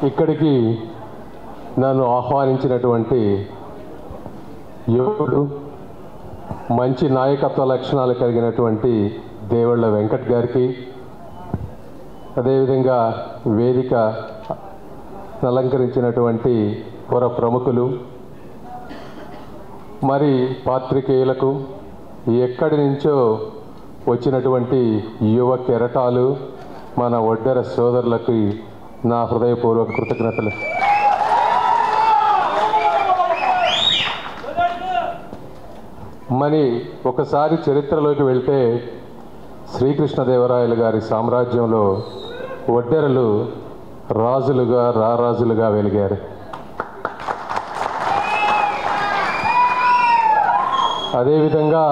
ఇక్కడికి నన్ను ఆహ్వానించినటువంటి యువకుడు, మంచి నాయకత్వ లక్షణాలు కలిగినటువంటి దేవళ్ళ వెంకట్ గారికి, అదేవిధంగా వేదిక అలంకరించినటువంటి పుర ప్రముఖులు, మరి పాత్రికేయులకు, ఎక్కడి నుంచో వచ్చినటువంటి యువ కెరటాలు, మన ఒడ్డెర సోదరులకి నా హృదయపూర్వక కృతజ్ఞతలు. మరి ఒకసారి చరిత్రలోకి వెళ్తే శ్రీకృష్ణదేవరాయలు గారి సామ్రాజ్యంలో ఒడ్డెరలు రాజులుగా రారాజులుగా వెలిగారు. అదేవిధంగా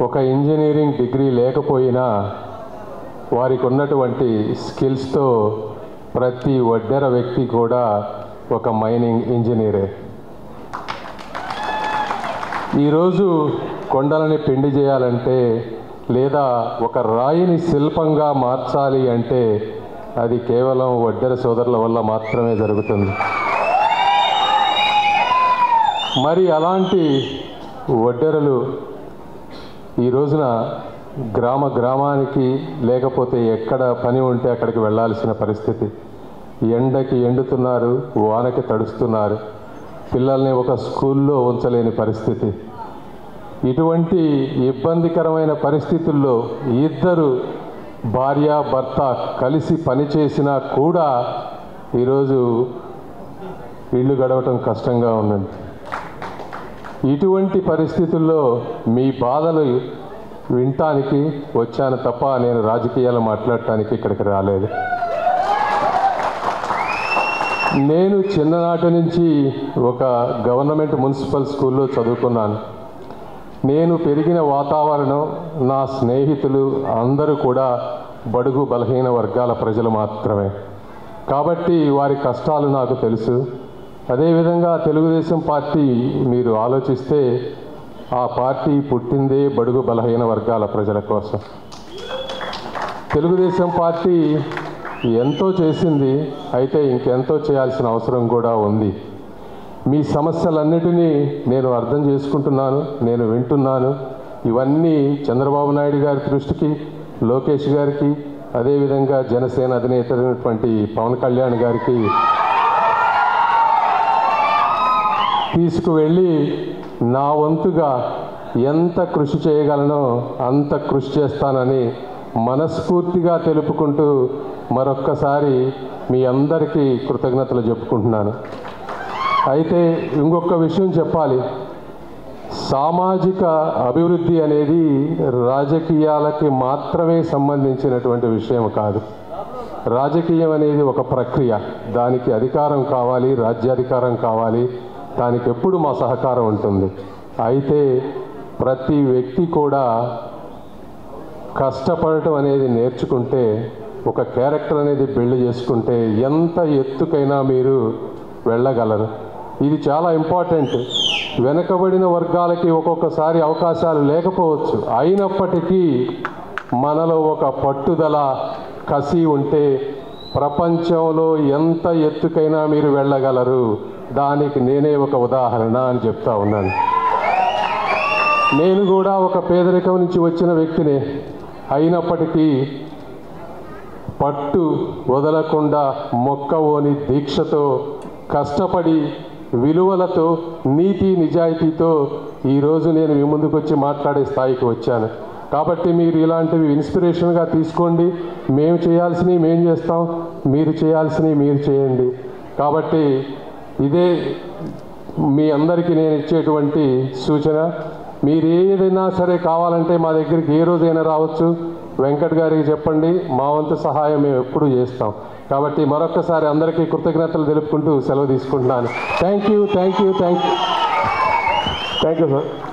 ఒక ఇంజనీరింగ్ డిగ్రీ లేకపోయినా వారికి ఉన్నటువంటి స్కిల్స్తో ప్రతి ఒడ్డెర వ్యక్తి కూడా ఒక మైనింగ్ ఇంజనీరే. ఈరోజు కొండలని పిండి చేయాలంటే, లేదా ఒక రాయిని శిల్పంగా మార్చాలి అంటే అది కేవలం ఒడ్డెర సోదరుల వల్ల మాత్రమే జరుగుతుంది. మరి అలాంటి ఒడ్డెరలు ఈ రోజున గ్రామ గ్రామానికి, లేకపోతే ఎక్కడ పని ఉంటే అక్కడికి వెళ్ళాల్సిన పరిస్థితి. ఎండకి ఎండుతున్నారు, వానకి తడుస్తున్నారు, పిల్లల్ని ఒక స్కూల్లో ఉంచలేని పరిస్థితి. ఇటువంటి ఇబ్బందికరమైన పరిస్థితుల్లో ఇద్దరు భార్య భర్త కలిసి పనిచేసినా కూడా ఈరోజు ఇల్లు గడవటం కష్టంగా ఉన్నది. ఇటువంటి పరిస్థితుల్లో మీ బాధలు వినటానికి వచ్చాను తప్ప నేను రాజకీయాలు మాట్లాడటానికి ఇక్కడికి రాలేదు. నేను చిన్ననాటి నుంచి ఒక గవర్నమెంట్ మున్సిపల్ స్కూల్లో చదువుకున్నాను. నేను పెరిగిన వాతావరణం, నా స్నేహితులు అందరూ కూడా బడుగు బలహీన వర్గాల ప్రజలు మాత్రమే. కాబట్టి వారి కష్టాలు నాకు తెలుసు. అదేవిధంగా తెలుగుదేశం పార్టీ మీరు ఆలోచిస్తే ఆ పార్టీ పుట్టిందే బడుగు బలహీన వర్గాల ప్రజల కోసం. తెలుగుదేశం పార్టీ ఎంతో చేసింది, అయితే ఇంకెంతో చేయాల్సిన అవసరం కూడా ఉంది. మీ సమస్యలన్నిటినీ నేను అర్థం చేసుకుంటున్నాను, నేను వింటున్నాను. ఇవన్నీ చంద్రబాబు నాయుడు గారి దృష్టికి, లోకేష్ గారికి, అదేవిధంగా జనసేన అధినేత అయినటువంటి పవన్ కళ్యాణ్ గారికి తీసుకువెళ్ళి నా వంతుగా ఎంత కృషి చేయగలనో అంత కృషి చేస్తానని మనస్ఫూర్తిగా తెలుపుకుంటూ మరొక్కసారి మీ అందరికీ కృతజ్ఞతలు చెప్పుకుంటున్నాను. అయితే ఇంకొక విషయం చెప్పాలి. సామాజిక అభివృద్ధి అనేది రాజకీయాలకి మాత్రమే సంబంధించినటువంటి విషయం కాదు. రాజకీయం అనేది ఒక ప్రక్రియ. దానికి అధికారం కావాలి, రాజ్యాధికారం కావాలి. దానికి ఎప్పుడు మా సహకారం ఉంటుంది. అయితే ప్రతి వ్యక్తి కూడా కష్టపడటం అనేది నేర్చుకుంటే, ఒక క్యారెక్టర్ అనేది బిల్డ్ చేసుకుంటే ఎంత ఎత్తుకైనా మీరు వెళ్ళగలరు. ఇది చాలా ఇంపార్టెంట్. వెనకబడిన వర్గాలకి ఒక్కొక్కసారి అవకాశాలు లేకపోవచ్చు, అయినప్పటికీ మనలో ఒక పట్టుదల, కసి ఉంటే ప్రపంచంలో ఎంత ఎత్తుకైనా మీరు వెళ్ళగలరు. దానికి నేనే ఒక ఉదాహరణ అని చెప్తా ఉన్నాను. నేను కూడా ఒక పేదరికం నుంచి వచ్చిన వ్యక్తినే. అయినప్పటికీ పట్టు వదలకుండా మొక్కవోని దీక్షతో కష్టపడి విలువలతో నీతి నిజాయితీతో ఈరోజు నేను మీ ముందుకు వచ్చి మాట్లాడే స్థాయికి వచ్చాను. కాబట్టి మీరు ఇలాంటివి ఇన్స్పిరేషన్గా తీసుకోండి. మేము చేయాల్సినవి మేము చేస్తాం, మీరు చేయాల్సినవి మీరు చేయండి. కాబట్టి ఇదే మీ అందరికీ నేను ఇచ్చేటువంటి సూచన. మీరు ఏదైనా సరే కావాలంటే మా దగ్గరికి ఏ రోజైనా రావచ్చు. వెంకట్ గారికి చెప్పండి, మా వంతు సహాయం మేము ఎప్పుడూ చేస్తాం. కాబట్టి మరొక్కసారి అందరికీ కృతజ్ఞతలు తెలుపుకుంటూ సెలవు తీసుకుంటున్నాను. Thank you sir.